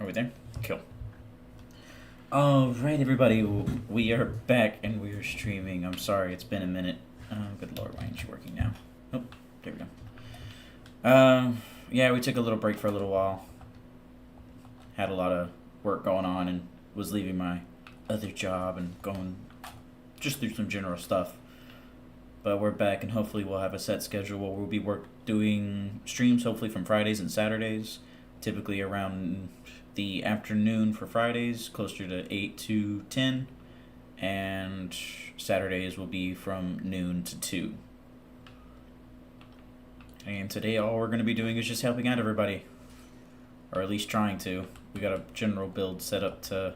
we there? Cool. Alright, everybody, we are back and we are streaming. I'm sorry, it's been a minute. Good lord, why ain't you working now? Oh, there we go. Yeah, we took a little break for a little while. Had a lot of work going on and was leaving my other job and going just through some general stuff. But we're back and hopefully we'll have a set schedule where we'll be doing streams hopefully from Fridays and Saturdays. Typically around the afternoon for Fridays, closer to 8 to 10. And Saturdays will be from noon to 2. And today all we're going to be doing is just helping out everybody. Or at least trying to. We got a general build set up to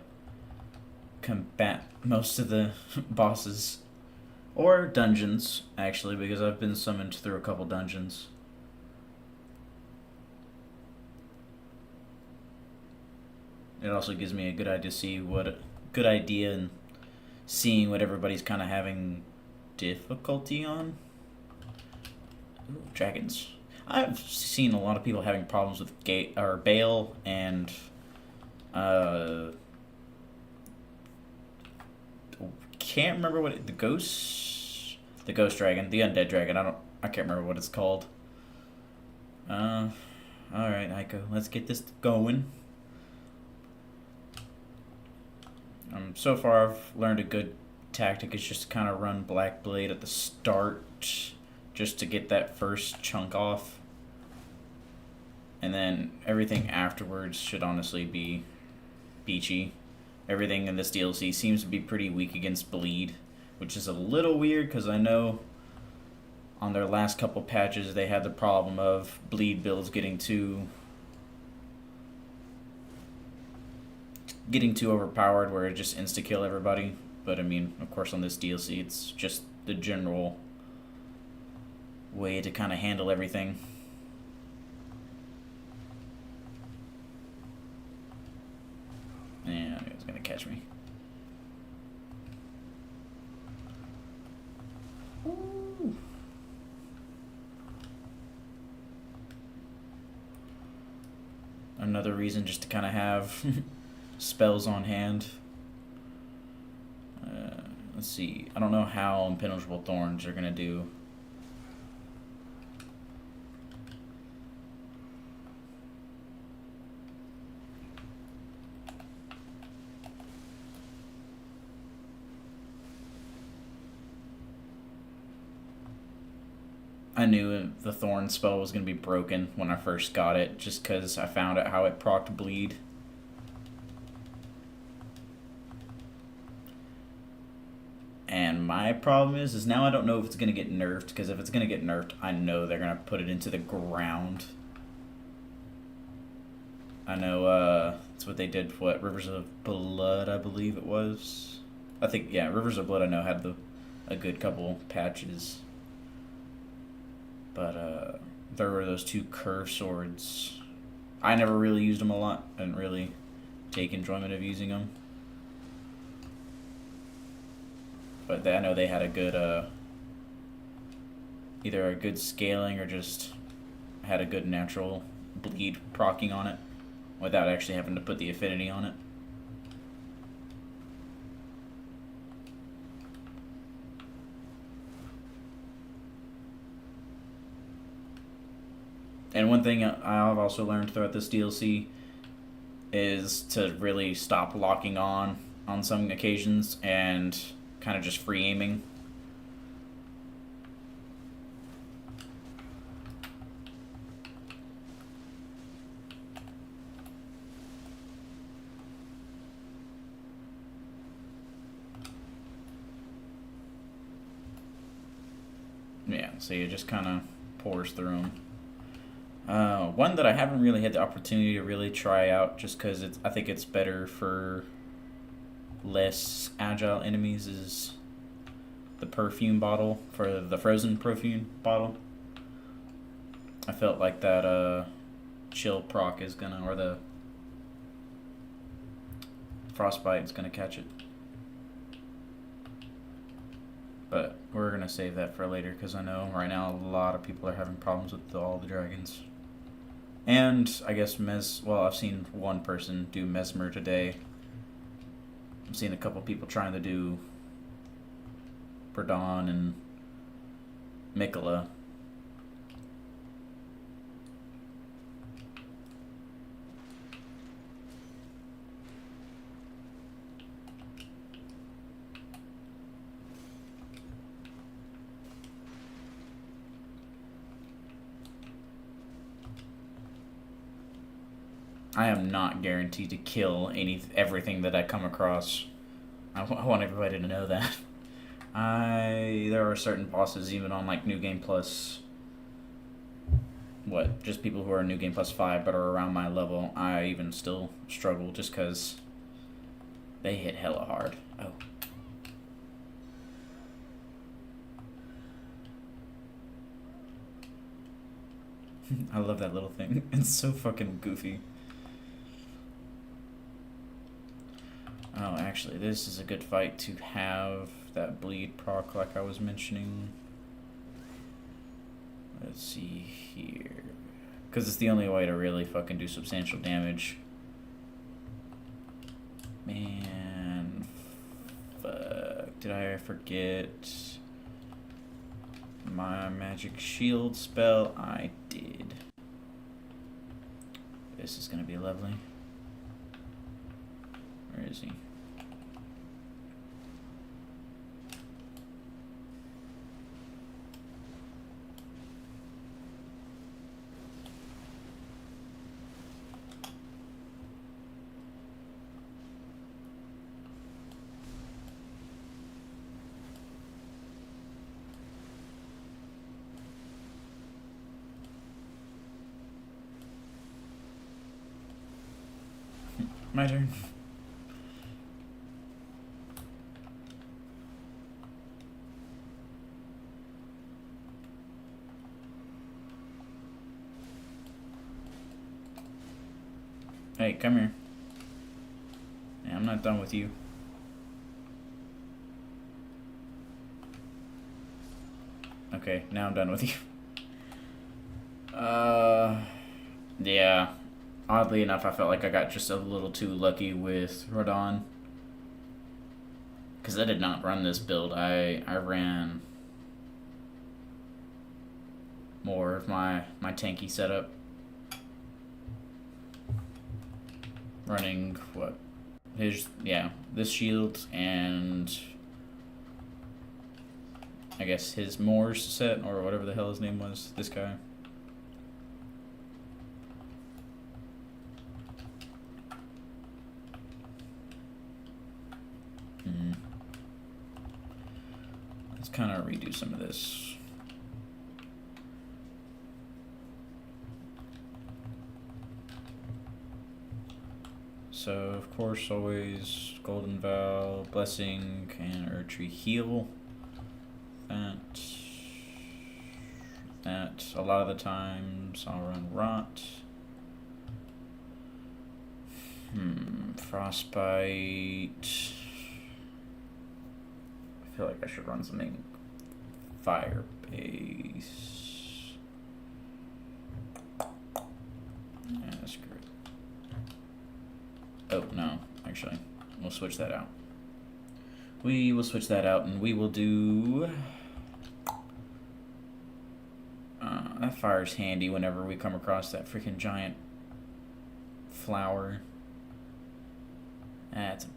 combat most of the bosses. Or dungeons, actually, because I've been summoned through a couple dungeons. It also gives me a good idea to see good idea and seeing what everybody's kind of having difficulty on. Ooh, dragons. I've seen a lot of people having problems with Bale and can't remember what the ghost dragon, the undead dragon. I can't remember what it's called. All right, Aiko, let's get this going. So far I've learned a good tactic is just kind of run Black Blade at the start just to get that first chunk off. And then everything afterwards should honestly be beachy. Everything in this DLC seems to be pretty weak against bleed, which is a little weird because I know on their last couple patches they had the problem of bleed builds getting too overpowered where it just insta-kill everybody. But I mean, of course on this DLC it's just the general way to kind of handle everything. Yeah, it's gonna catch me. Ooh. Another reason just to kind of have spells on hand. Let's see. I don't know how Impenetrable Thorns are gonna do. I knew the Thorn spell was going to be broken when I first got it, just because I found out how it procced bleed. And my problem is now I don't know if it's going to get nerfed, because if it's going to get nerfed, I know they're going to put it into the ground. I know that's what they did for Rivers of Blood, I believe it was. I think, yeah, Rivers of Blood I know had a good couple patches. But there were those two curve swords. I never really used them a lot. I didn't really take enjoyment of using them. But I know they had a good, either a good scaling or just had a good natural bleed proccing on it without actually having to put the affinity on it. And one thing I've also learned throughout this DLC is to really stop locking on some occasions and kind of just free aiming. Yeah, so you just kind of pours through them. One that I haven't really had the opportunity to really try out just because I think it's better for less agile enemies is the perfume bottle, for the frozen perfume bottle. I felt like that chill proc is gonna, or the frostbite is gonna catch it. But we're gonna save that for later because I know right now a lot of people are having problems with all the dragons. And I guess well, I've seen one person do Mesmer today. I've seen a couple people trying to do Verdon and Mikola. I am not guaranteed to kill everything that I come across. I want everybody to know that. There are certain bosses even on like New Game Plus. What? Just people who are New Game Plus 5 but are around my level. I even still struggle just because they hit hella hard. Oh. I love that little thing. It's so fucking goofy. Oh, actually, this is a good fight to have that bleed proc like I was mentioning. Let's see here. Because it's the only way to really fucking do substantial damage. Man. Fuck. Did I forget my magic shield spell? I did. This is going to be lovely. Where is he? My turn. Hey, come here. Yeah, I'm not done with you. Okay, now I'm done with you. Yeah. Oddly enough, I felt like I got just a little too lucky with Radon. Because I did not run this build. I ran more of my tanky setup. Running, what? This shield and I guess his Moore's set, or whatever the hell his name was, this guy. Let's kind of redo some of this. So, of course, always Golden Vow, Blessing, and Erdtree heal. That. A lot of the times I'll run Rot. Frostbite. I feel like I should run something fire base. Yeah, screw it. Oh, no. Actually, we'll switch that out. We will switch that out, and we will do... that fire's handy whenever we come across that freaking giant flower. That's a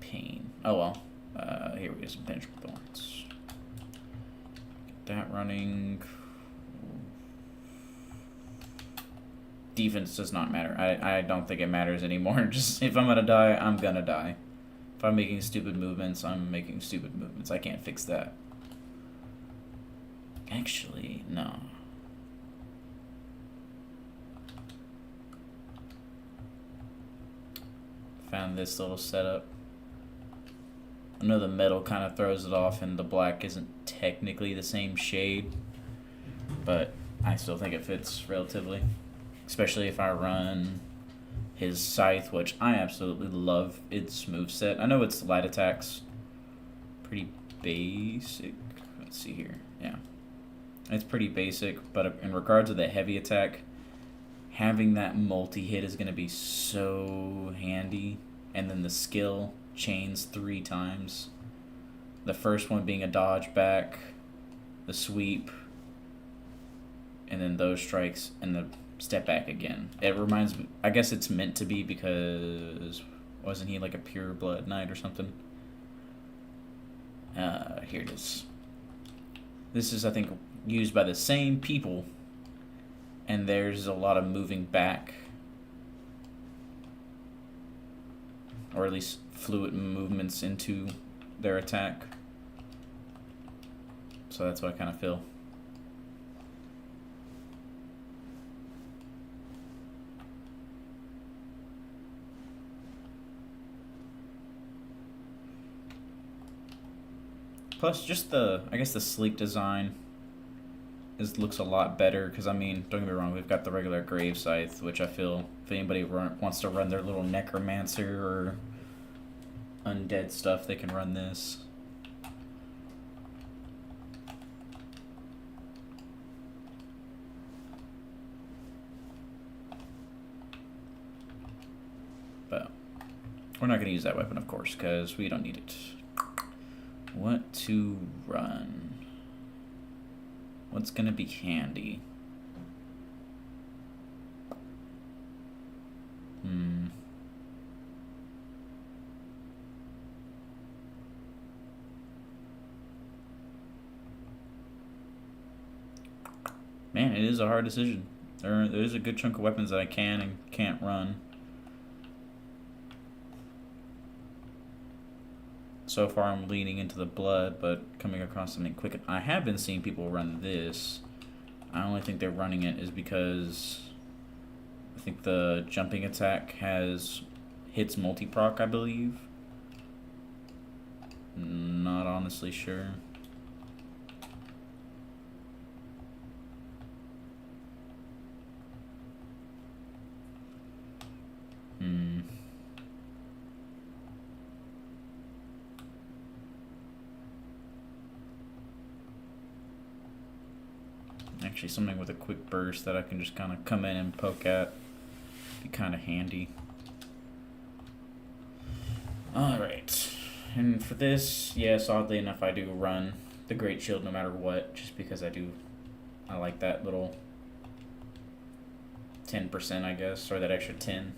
pain. Oh, well. Here we go, some penetrable thorns. Get that running. Defense does not matter. I don't think it matters anymore. Just, if I'm gonna die, I'm gonna die. If I'm making stupid movements, I'm making stupid movements. I can't fix that. Actually, no. Found this little setup. I know the metal kind of throws it off and the black isn't technically the same shade, but I still think it fits relatively. Especially if I run his Scythe, which I absolutely love its moveset. I know it's light attacks. Pretty basic. Let's see here. Yeah. It's pretty basic, but in regards to the heavy attack, having that multi-hit is going to be so handy. And then the skill chains 3 times. The first one being a dodge back, the sweep, and then those strikes, and the step back again. It reminds me, I guess it's meant to be because wasn't he like a pure blood knight or something? Here it is. This is, I think, used by the same people, and there's a lot of moving back, or at least fluid movements into their attack. So that's what I kind of feel. Plus, just I guess the sleek design looks a lot better, because, I mean, don't get me wrong, we've got the regular Grave Scythe, which I feel if anybody wants to run their little Necromancer or undead stuff, they can run this. But we're not going to use that weapon, of course, because we don't need it. What to run? What's going to be handy? Man, it is a hard decision. There's a good chunk of weapons that I can and can't run. So far I'm leaning into the blood, but coming across something quick. I have been seeing people run this. I only think they're running it is because I think the jumping attack hits multi-proc, I believe. Not honestly sure. Actually, something with a quick burst that I can just kind of come in and poke at. Be kind of handy. Alright. And for this, yes, oddly enough, I do run the Great Shield no matter what, just because I like that little 10%, I guess, or that extra 10,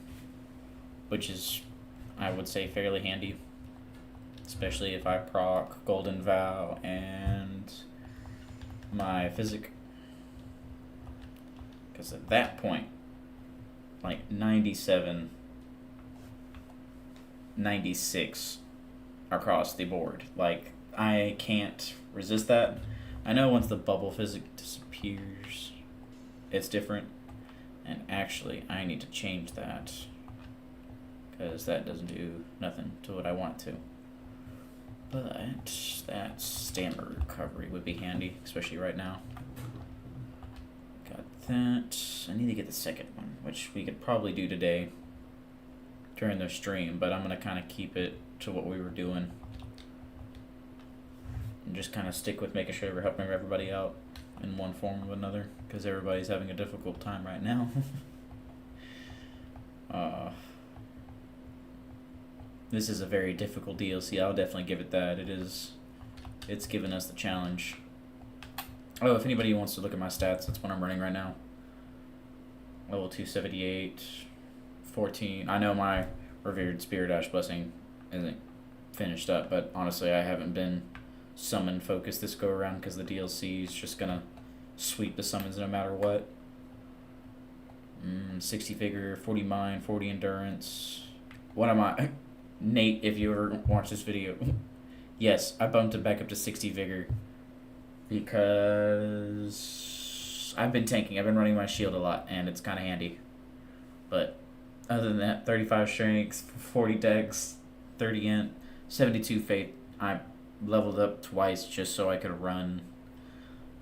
which is, I would say, fairly handy, especially if I proc Golden Vow and my Physic. Because at that point, like 97, 96 across the board. Like, I can't resist that. I know once the bubble physic disappears, it's different. And actually, I need to change that, because that doesn't do nothing to what I want to. But that stamina recovery would be handy, especially right now. Got that. I need to get the second one, which we could probably do today during the stream, but I'm going to kind of keep it to what we were doing. And just kind of stick with making sure we're helping everybody out in one form or another, because everybody's having a difficult time right now. This is a very difficult DLC. I'll definitely give it that. It's given us the challenge. Oh, if anybody wants to look at my stats, that's what I'm running right now. Level 278, 14. I know my Revered Spirit Ash Blessing isn't finished up, but honestly, I haven't been summon focused this go around because the DLC is just gonna sweep the summons no matter what. 60 figure, 40 mind, 40 endurance. What am I? Nate, if you ever watch this video, yes, I bumped it back up to 60 vigor because I've been tanking. I've been running my shield a lot, and it's kind of handy. But other than that, 35 strength, 40 dex, 30 int, 72 faith. I leveled up twice just so I could run.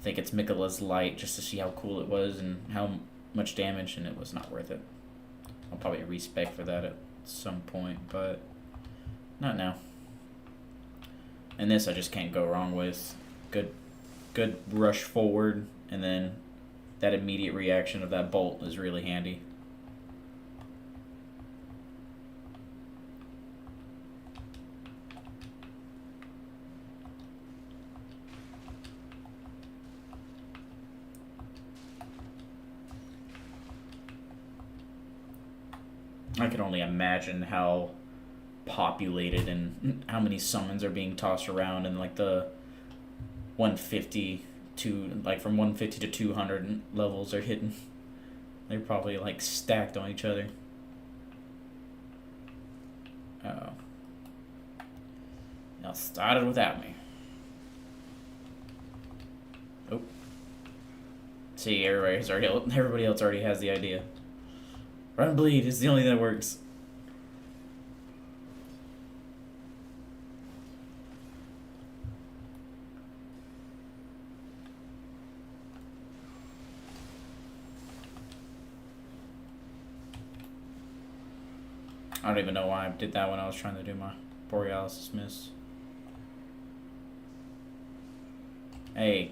I think it's Miquella's Light just to see how cool it was and how much damage, and it was not worth it. I'll probably respec for that at some point, but not now. And this I just can't go wrong with. Good rush forward, and then that immediate reaction of that bolt is really handy. I can only imagine how populated and how many summons are being tossed around, and like the 150 to like from 150 to 200 levels are hitting. They're probably like stacked on each other. Oh. Y'all started without me. Oh. See, everybody else already has the idea. Run bleed is the only thing that works. I don't even know why I did that when I was trying to do my Borealis Dismiss. Hey.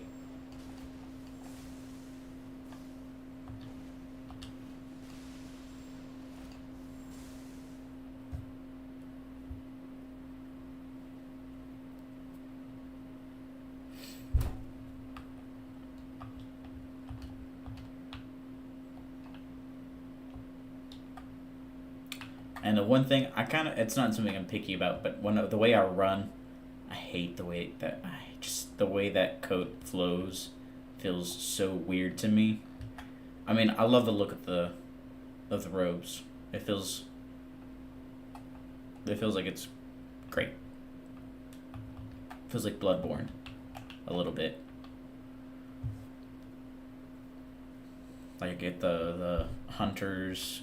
And the one thing it's not something I'm picky about, but the way I run, I hate the way that coat flows feels so weird to me. I mean, I love the look of the robes. It feels like it's great. It feels like Bloodborne a little bit. Like I get the hunter's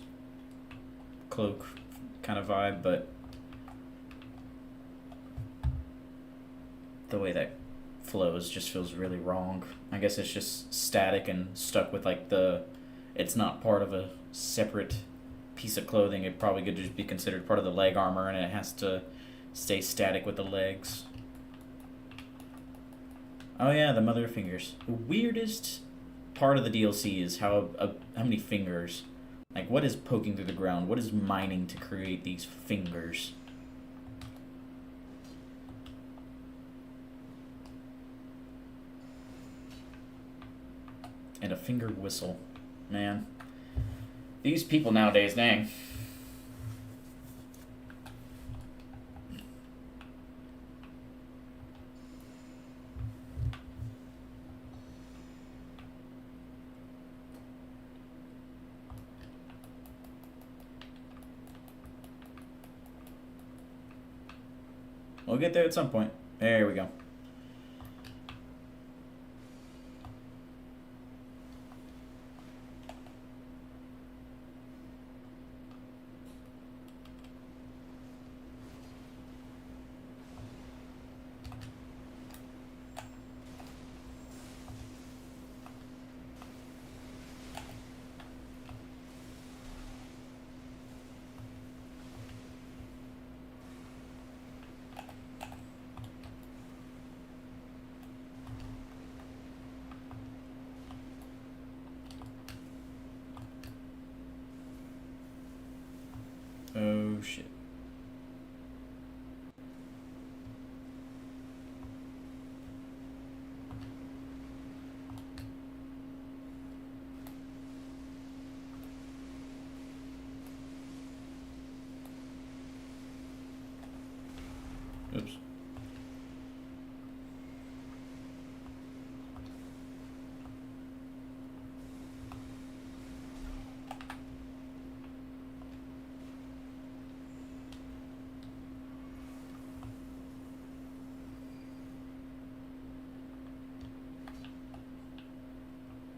cloak kind of vibe, but the way that flows just feels really wrong. I guess it's just static and stuck with like it's not part of a separate piece of clothing. It probably could just be considered part of the leg armor, and it has to stay static with the legs. Oh yeah, the mother fingers. The weirdest part of the DLC is how many fingers. Like, what is poking through the ground? What is mining to create these fingers? And a finger whistle. Man. These people nowadays, dang. We'll get there at some point. There we go. Oh shit. Oops.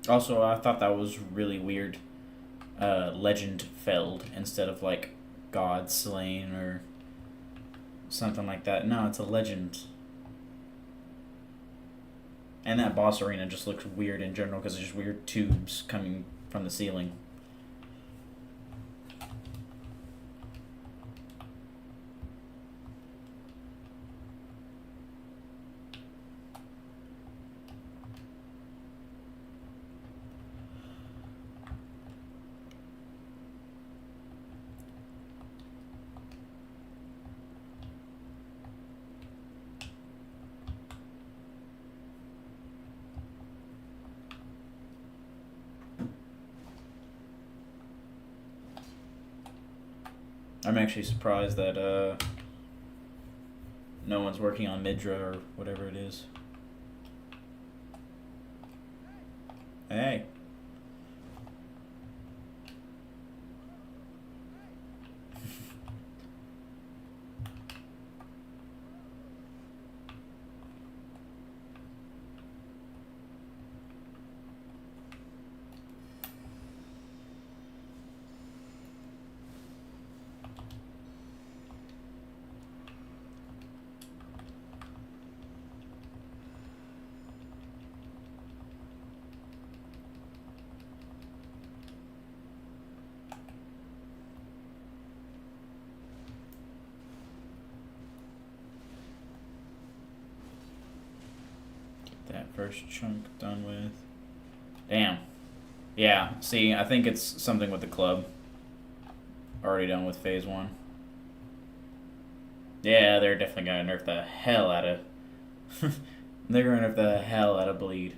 Also, I thought that was really weird. Legend felled instead of like God slain or something like that. No, it's a legend. And that boss arena just looks weird in general because there's just weird tubes coming from the ceiling. I'm actually surprised that no one's working on Midra or whatever it is. Hey. That first chunk done with. Damn. Yeah, see, I think it's something with the club. Already done with phase 1. Yeah, they're definitely gonna nerf the hell out of... they're gonna nerf the hell out of bleed.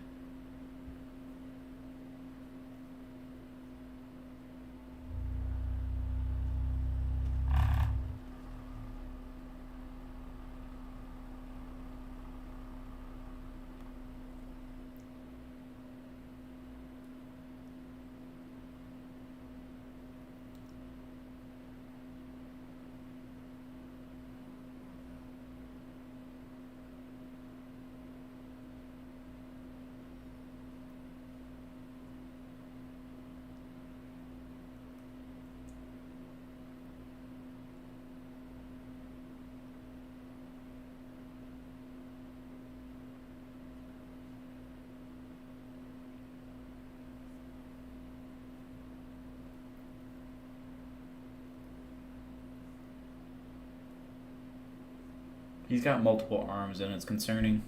He's got multiple arms and it's concerning.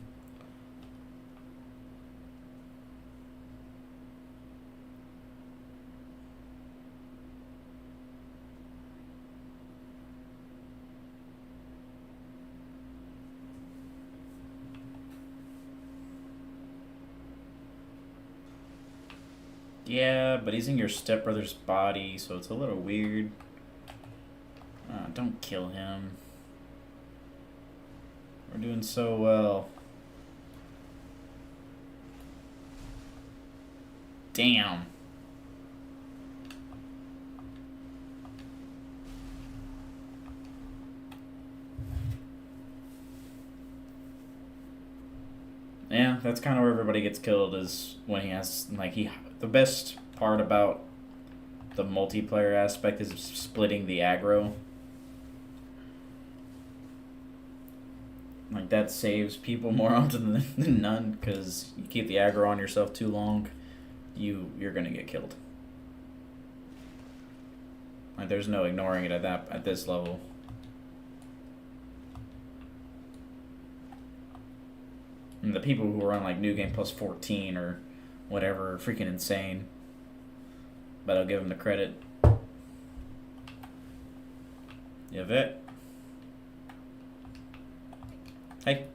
Yeah, but he's in your stepbrother's body, so it's a little weird. Don't kill him. We're doing so well. Damn. Yeah, that's kind of where everybody gets killed, is when he has, like, the best part about the multiplayer aspect is splitting the aggro. Like, that saves people more often than none, because you keep the aggro on yourself too long, you're gonna get killed. Like, there's no ignoring it at this level. And the people who are on, like, New Game Plus 14 or whatever are freaking insane. But I'll give them the credit. You have it? Hey.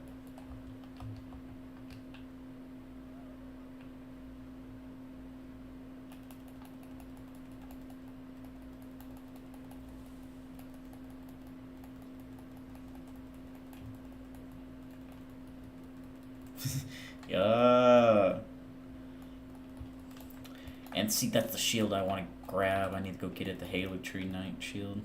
Yeah. And see, that's the shield I want to grab. I need to go get it, the Halo Tree Knight shield.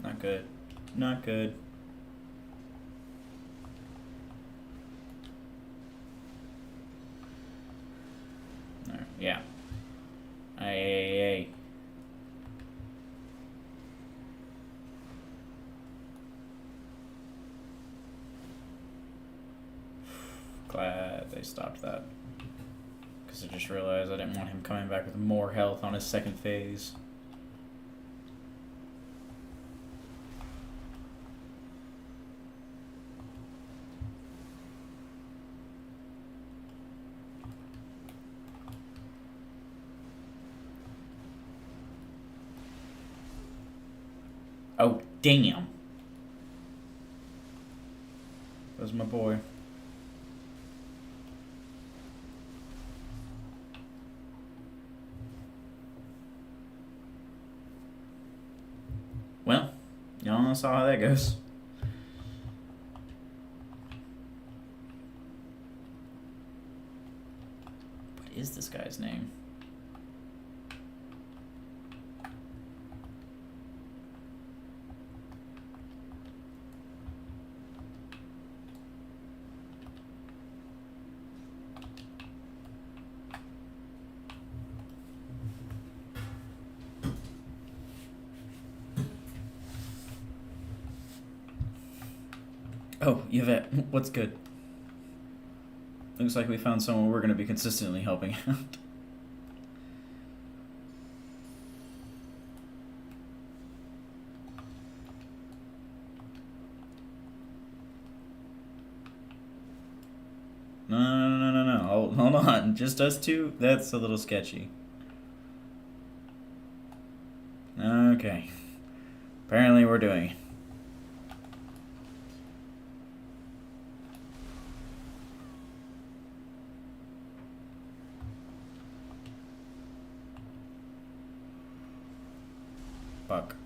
Not good. Not good. Alright, yeah. Hey. glad they stopped that. Because I just realized I didn't want him coming back with more health on his second phase. Oh, damn. That's my boy. Well, y'all saw how that goes. What is this guy's name? Oh, Yvette, what's good? Looks like we found someone we're going to be consistently helping out. No. Hold on. Just us two? That's a little sketchy. Okay. Apparently we're doing it. Fuck.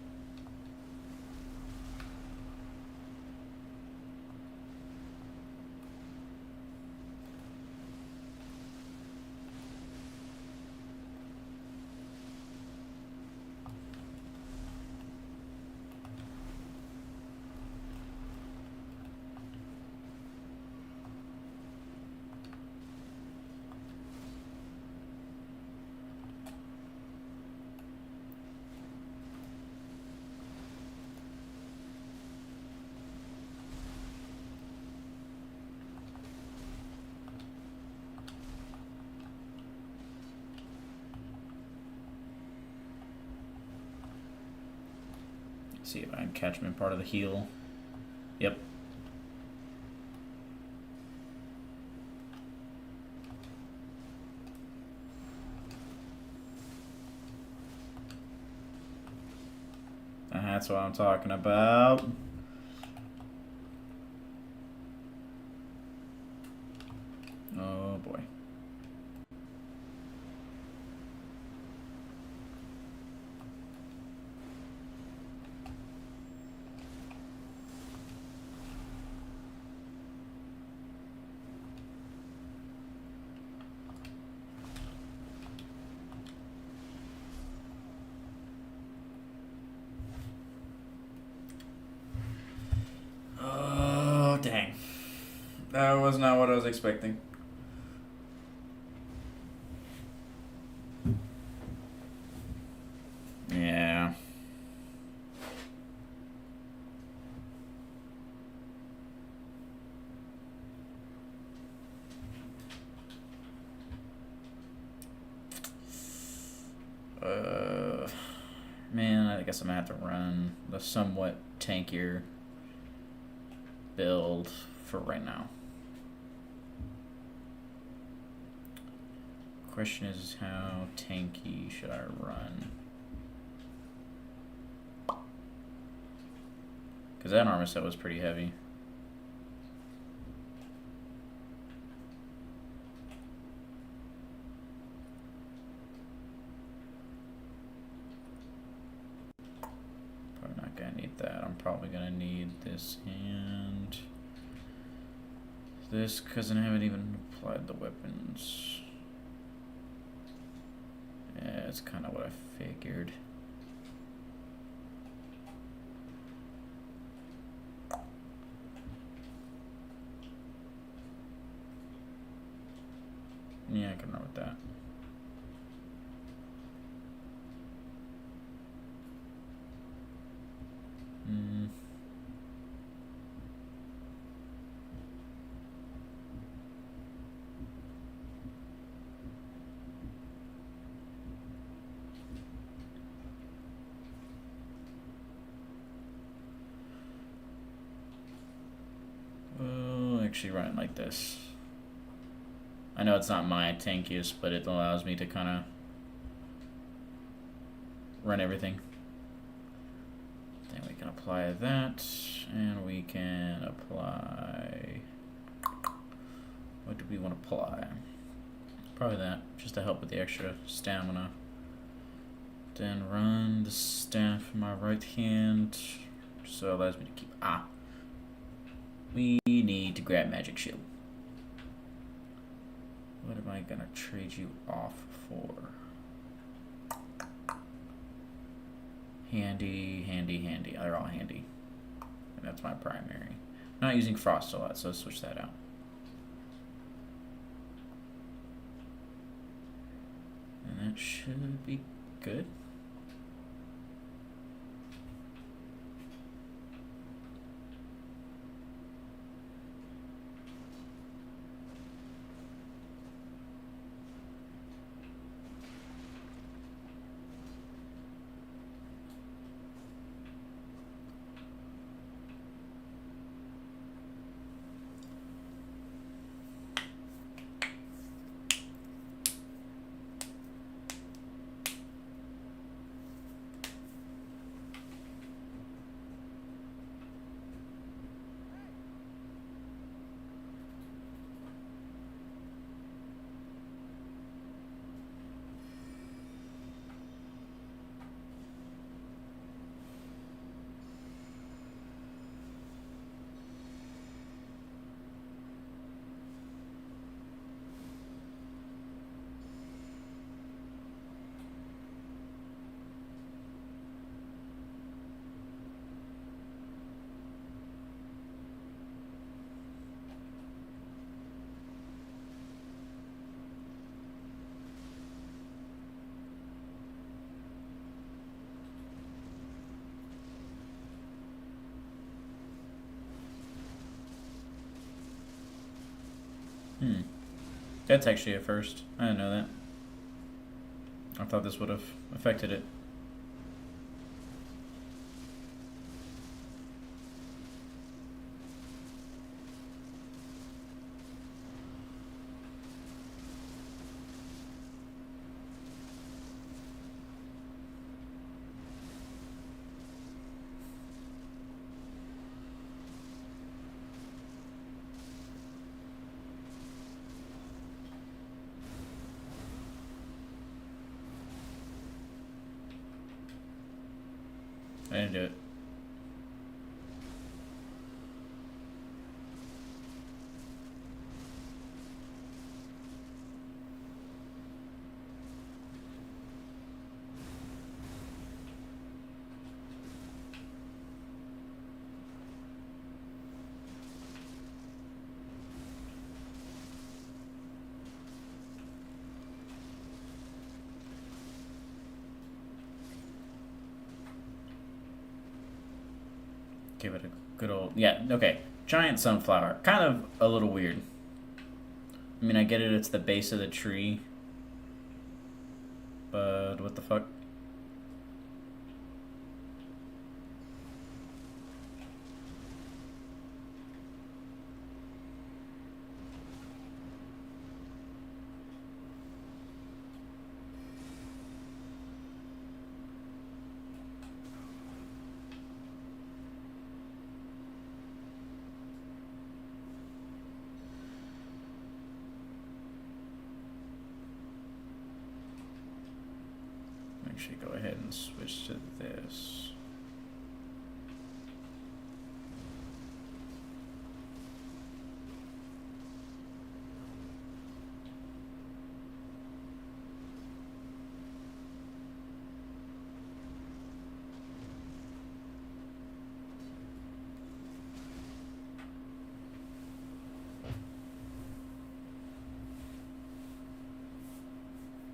See if I can catch him in part of the heal. Yep. That's what I'm talking about. Oh boy. Oh, dang. That was not what I was expecting. Yeah. Man, I guess I'm gonna have to run the somewhat tankier build for right now. Question is, how tanky should I run? Because that armor set was pretty heavy. Probably not gonna need that. I'm probably gonna need this and this because I haven't even applied the weapons. Yeah, it's kind of what I figured. Yeah, I can run with that. We'll actually run it like this. I know it's not my tankiest, but it allows me to kind of run everything. Then we can apply that, and we can apply... What do we want to apply? Probably that, just to help with the extra stamina. Then run the staff in my right hand, so it allows me to keep... We need to grab magic shield. What am I gonna trade you off for? Handy, handy, handy. They're all handy. And that's my primary. Not using frost a lot, so let's switch that out. And that should be good. That's actually a first. I didn't know that. I thought this would have affected it. I didn't do it. Give it a good old... Yeah, okay. Giant sunflower. Kind of a little weird. I mean, I get it, it's the base of the tree. But what the fuck? Actually, go ahead and switch to this.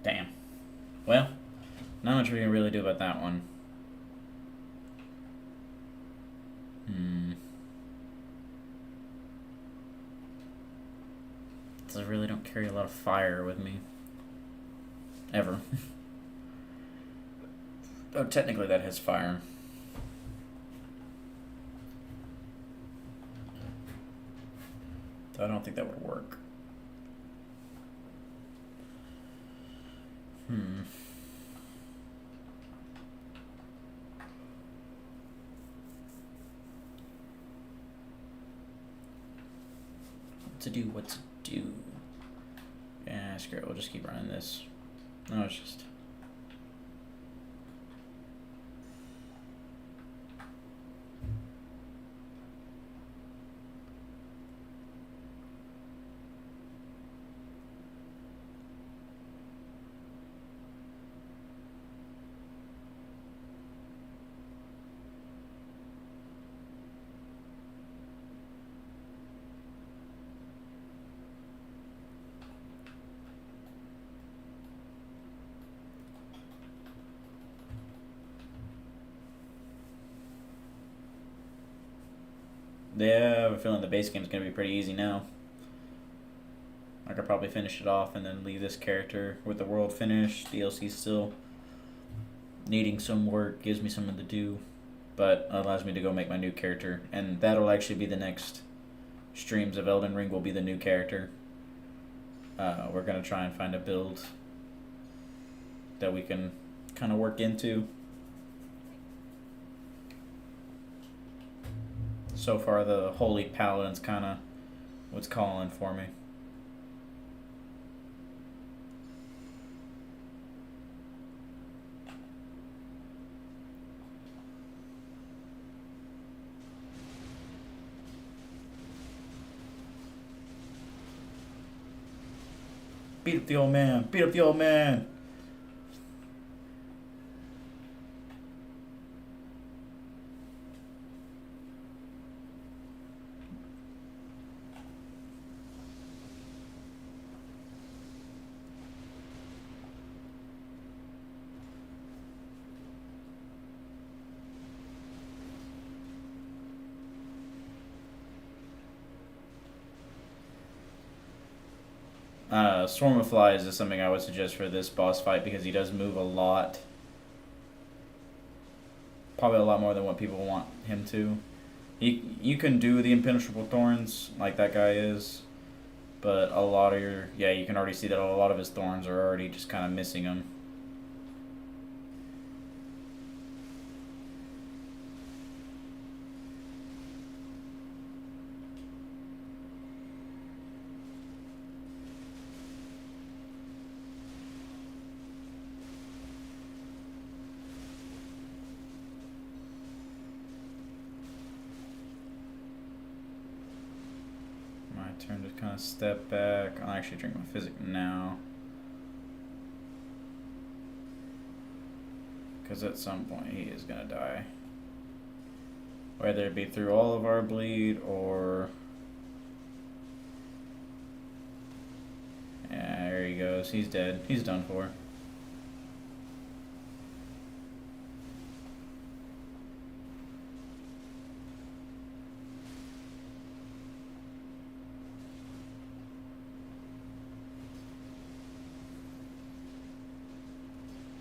Damn. Well, not much we can really do about that one. I really don't carry a lot of fire with me. Ever. Oh, technically that has fire. So I don't think that would work. What to do? Yeah, screw it, we'll just keep running this. No, it's just... Yeah, I have a feeling the base game's gonna be pretty easy now. I could probably finish it off and then leave this character with the world finished. DLC still needing some work, gives me something to do, but allows me to go make my new character. And that'll actually be the next streams of Elden Ring, will be the new character. We're gonna try and find a build that we can kind of work into. So far, the Holy Paladin's kind of what's calling for me. Beat up the old man! Beat up the old man! Swarm of Flies is something I would suggest for this boss fight because he does move a lot. Probably a lot more than what people want him to. You can do the Impenetrable Thorns like that guy is, but a lot of your... Yeah, you can already see that a lot of his thorns are already just kind of missing him. Turn to kind of step back. I'll actually drink my physic now, because at some point he is gonna die, whether it be through all of our bleed or... Yeah, there he goes. He's dead. He's done for.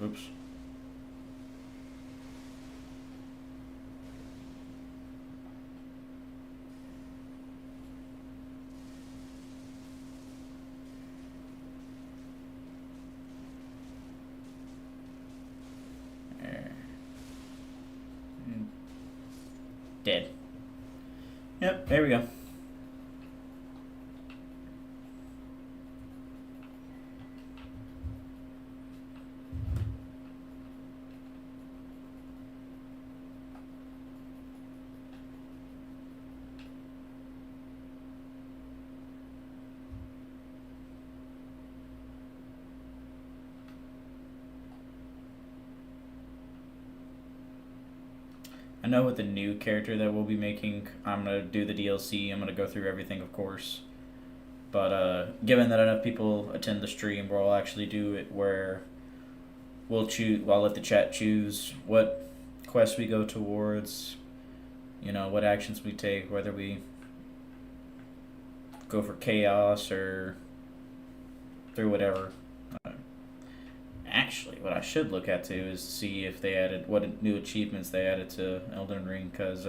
Oops. There. Dead. Yep, there we go. I know with the new character that we'll be making, I'm going to do the DLC. I'm going to go through everything, of course. But given that enough people attend the stream, we'll actually do it where we'll choose. I'll let the chat choose what quests we go towards, you know, what actions we take, whether we go for chaos or through whatever. Actually, what I should look at too is see if they added what new achievements they added to Elden Ring, because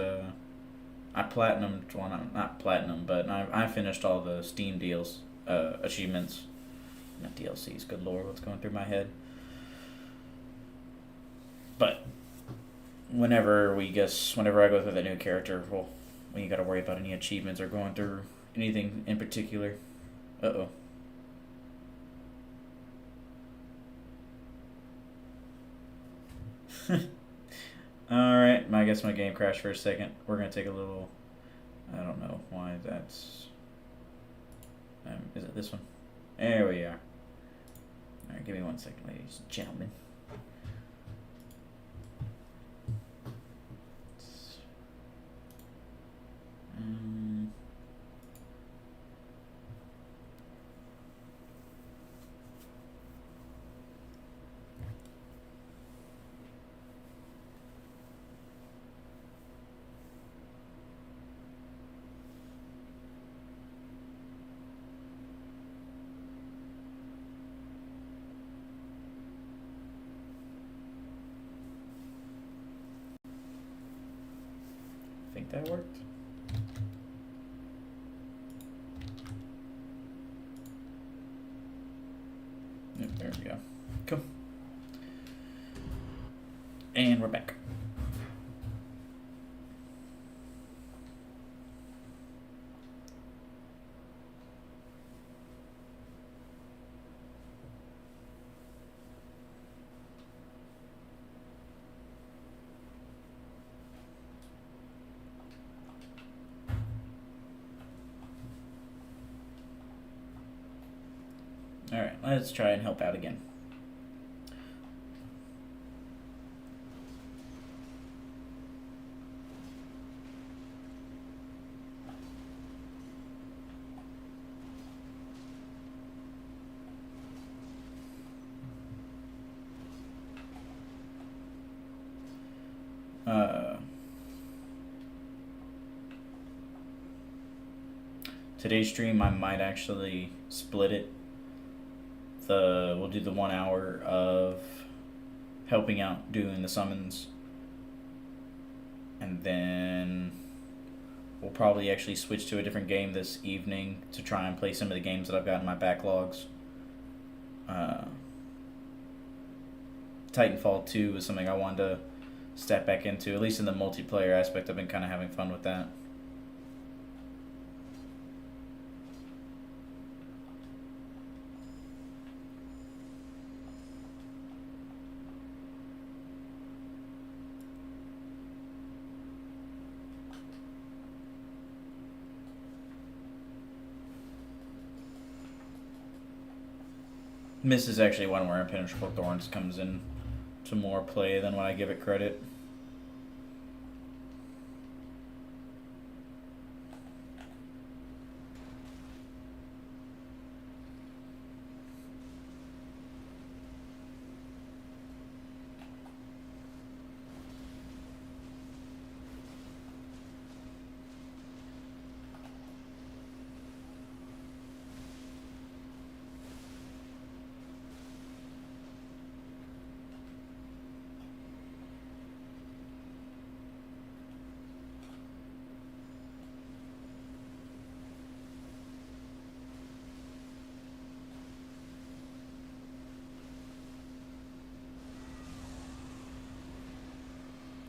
I platinumed, well, not platinum, but I finished all the Steam deals, achievements. Not DLCs, good lord, what's going through my head. But whenever I go through that new character, well, we ain't gotta worry about any achievements or going through anything in particular. Uh-oh. Alright, I guess my game crashed for a second. We're gonna take a little... I don't know why that's... is it this one? There we are. Alright, give me 1 second, ladies and gentlemen. I think that worked. Yep, there we go. Cool. And we're back. Alright, let's try and help out again. Today's stream, I might actually split it. We'll do the 1 hour of helping out doing the summons, and then we'll probably actually switch to a different game this evening to try and play some of the games that I've got in my backlogs. Titanfall 2 is something I wanted to step back into, at least in the multiplayer aspect. I've been kind of having fun with that. This is actually one where Impenetrable Thorns comes in to more play than what I give it credit.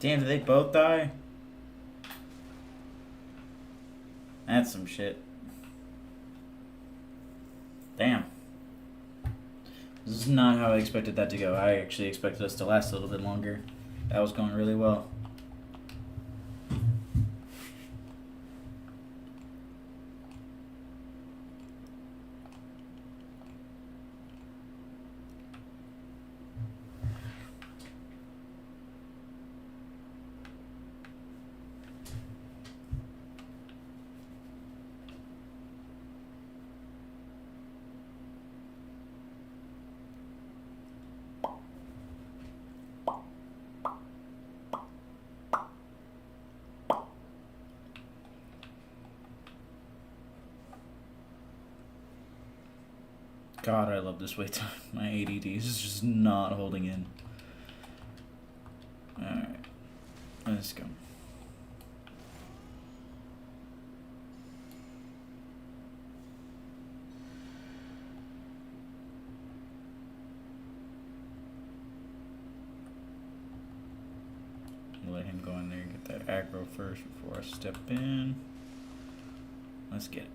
Damn, did they both die? That's some shit. Damn. This is not how I expected that to go. I actually expected us to last a little bit longer. That was going really well. God, I love this wait time. My ADD is just not holding in. Alright. Let's go. first before I step in. Let's get it.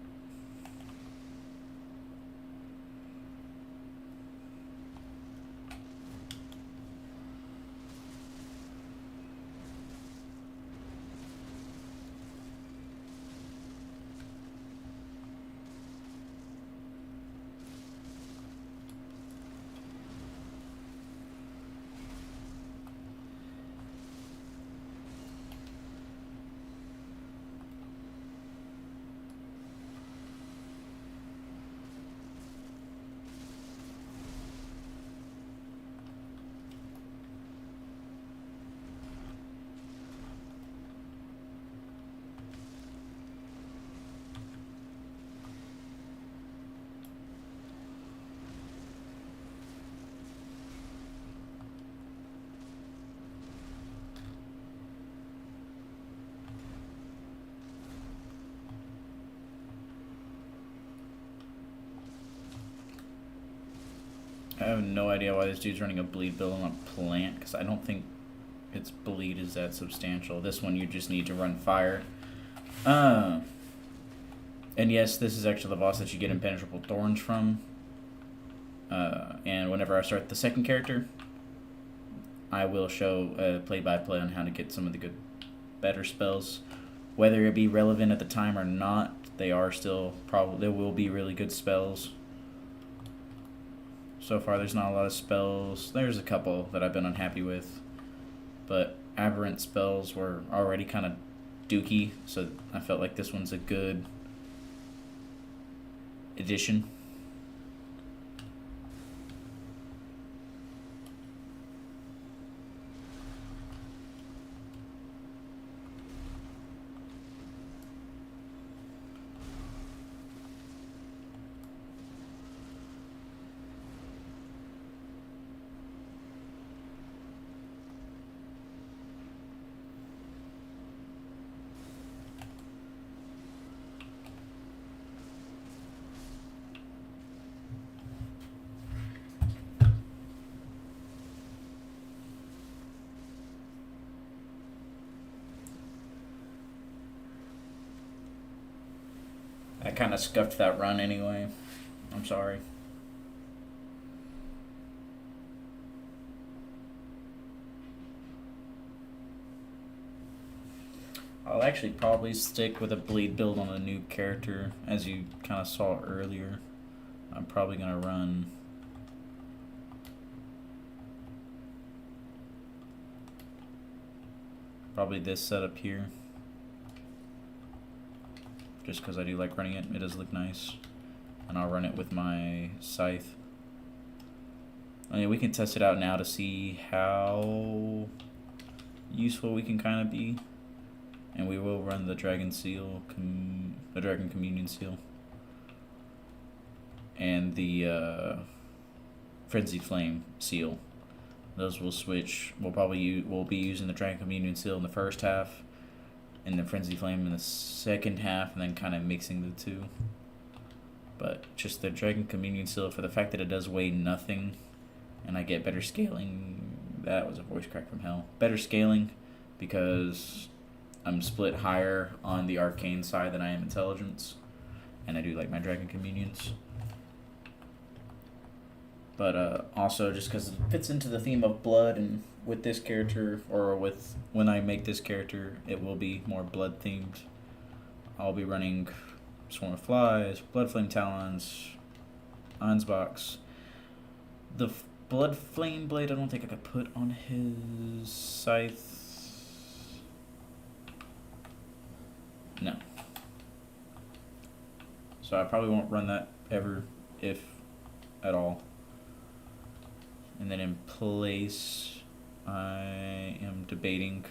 I have no idea why this dude's running a bleed build on a plant, because I don't think its bleed is that substantial. This one you just need to run fire. And yes, this is actually the boss that you get impenetrable thorns from. And whenever I start the second character, I will show play-by-play on how to get some of the good, better spells. Whether it be relevant at the time or not, they are still probably, there will be really good spells. So far, there's not a lot of spells. There's a couple that I've been unhappy with, but aberrant spells were already kind of dookie, so I felt like this one's a good addition. I kind of scuffed that run anyway. I'm sorry. I'll actually probably stick with a bleed build on a new character, as you kind of saw earlier. I'm probably going to run probably this setup here. Just because I do like running it. It does look nice. And I'll run it with my scythe. I mean, we can test it out now to see how useful we can kind of be. And we will run the Dragon Seal, the Dragon Communion Seal. And the Frenzied Flame Seal. Those will switch. We'll be using the Dragon Communion Seal in the first half, and the Frenzy Flame in the second half, and then kind of mixing the two. But just the Dragon Communion Seal, for the fact that it does weigh nothing, and I get better scaling. That was a voice crack from hell. Better scaling, because I'm split higher on the Arcane side than I am Intelligence, and I do like my Dragon Communions. But also just because it fits into the theme of blood, and with this character, or with when I make this character, it will be more blood themed. I'll be running Swarm of Flies, Blood Flame Talons, Ansbox. The Blood Flame Blade I don't think I could put on his scythe. No. So I probably won't run that ever, if at all. And then in place, I am debating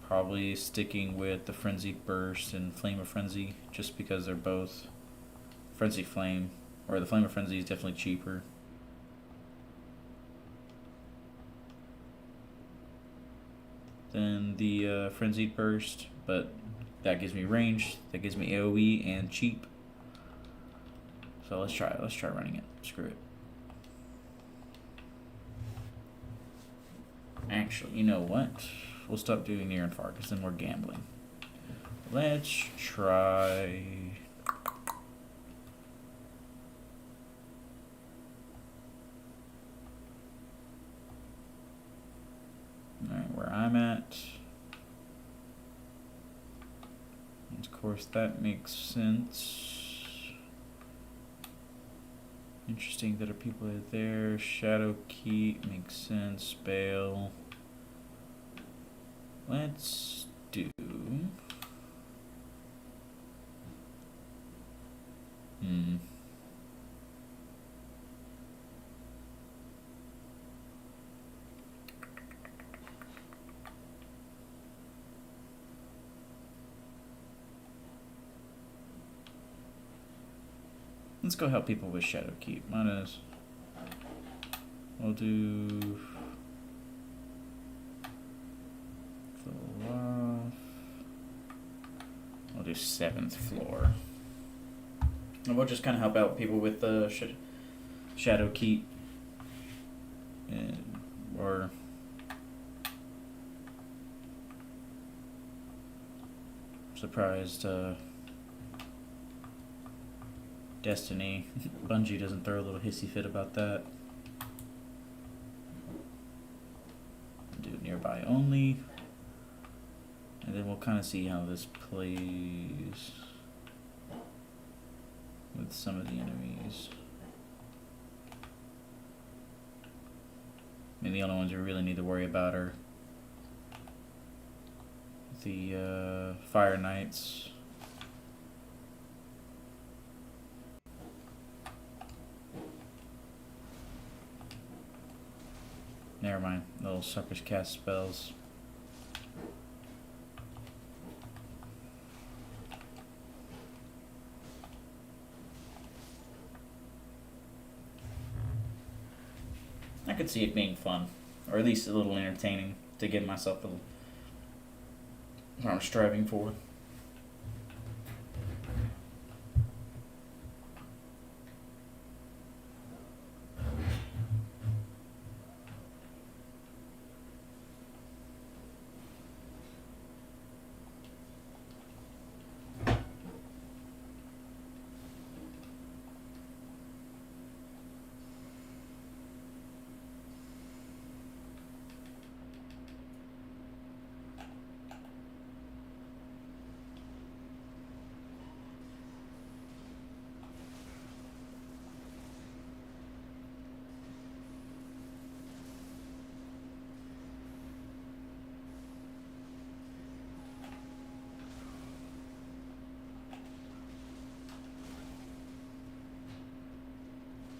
probably sticking with the Frenzied Burst and Flame of Frenzy, just because they're both Frenzy Flame, or the Flame of Frenzy is definitely cheaper. Than the Frenzied Burst, but that gives me range, that gives me AoE and cheap. So let's try running it. Screw it. Actually, you know what? we'll stop doing near and far because then we're gambling. Let's try. Alright, where I'm at. And of course, that makes sense. Interesting that our people are there. Shadow Keep makes sense. Bail. Let's do. Let's go help people with Shadow Keep. Might as. We'll do. We'll do 7th floor. And we'll just kind of help out people with the Shadow Keep. Or. Surprised, Destiny. Bungie doesn't throw a little hissy fit about that. Do it nearby only. And then we'll kind of see how this plays with some of the enemies. I mean, the only ones we really need to worry about are the Fire Knights. Never mind, little suckers cast spells. I could see it being fun, or at least a little entertaining to give myself what I'm striving for.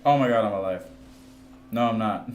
Oh my god, I'm alive. No, I'm not.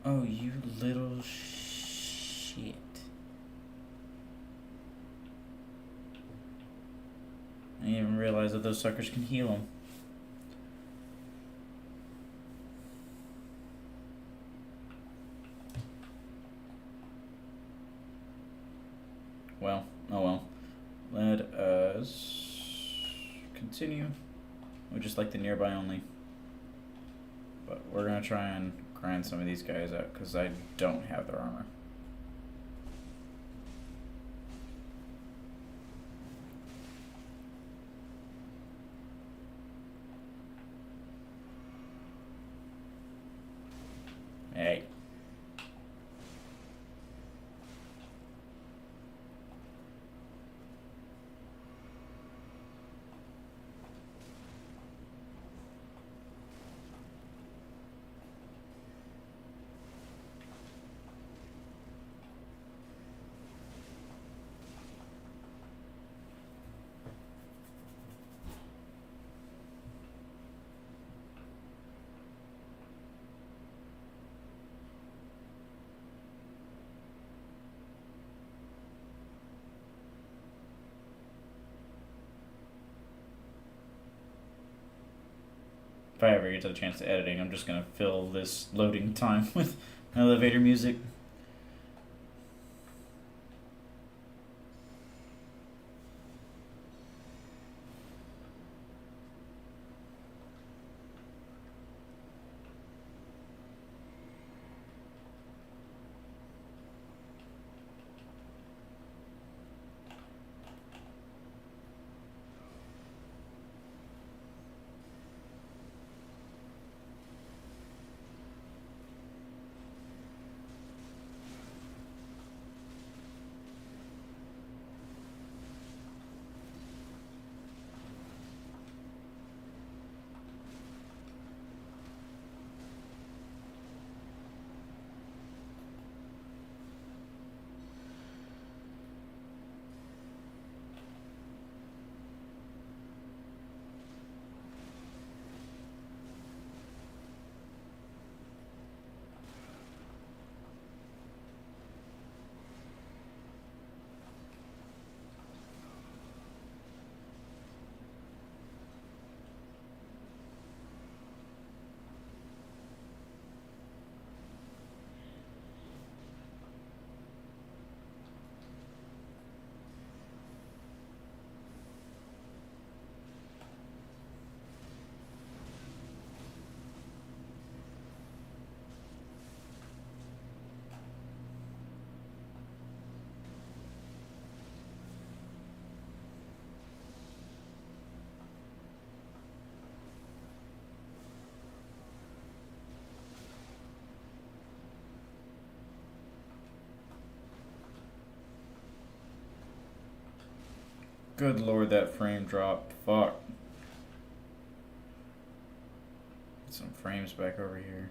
Oh, you little shit. I didn't even realize that those suckers can heal him. Well, oh well. Let us continue. We just like the nearby only. But we're gonna try and grind some of these guys out because I don't have their armor. Hey. if I ever get to the chance to editing, I'm just gonna fill this loading time with elevator music. Good lord, that frame drop. Fuck. Get some frames back over here.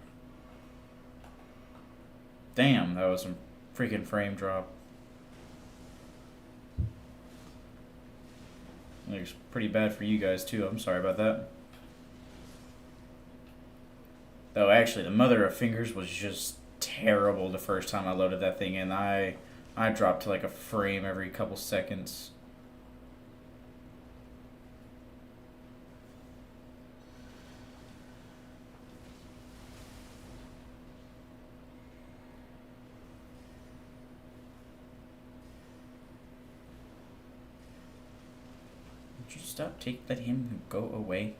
Damn, that was some freaking frame drop. Looks pretty bad for you guys too. I'm sorry about that. Though actually, the Mother of Fingers was just terrible the first time I loaded that thing in. I dropped to like a frame every couple seconds. Would you stop? Let him go away.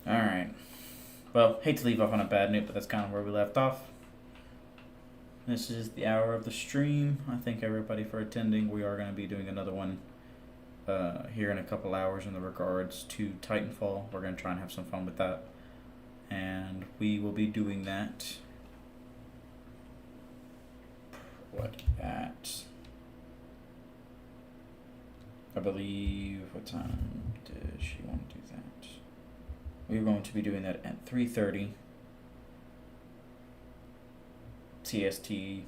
Alright. Well, hate to leave off on a bad note, but that's kind of where we left off. This is the hour of the stream. I thank everybody for attending. We are going to be doing another one here in a couple hours in the regards to Titanfall. We're going to try and have some fun with that. And we will be doing that. I believe, what time did she want to do that? We're going to be doing that at 3:30 CST.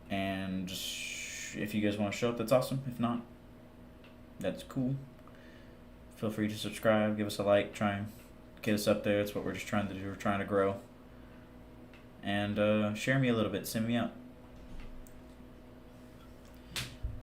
And if you guys want to show up, that's awesome. If not, that's cool. Feel free to subscribe, give us a like, try and get us up there. That's what we're just trying to do. We're trying to grow. And share me a little bit. Send me out.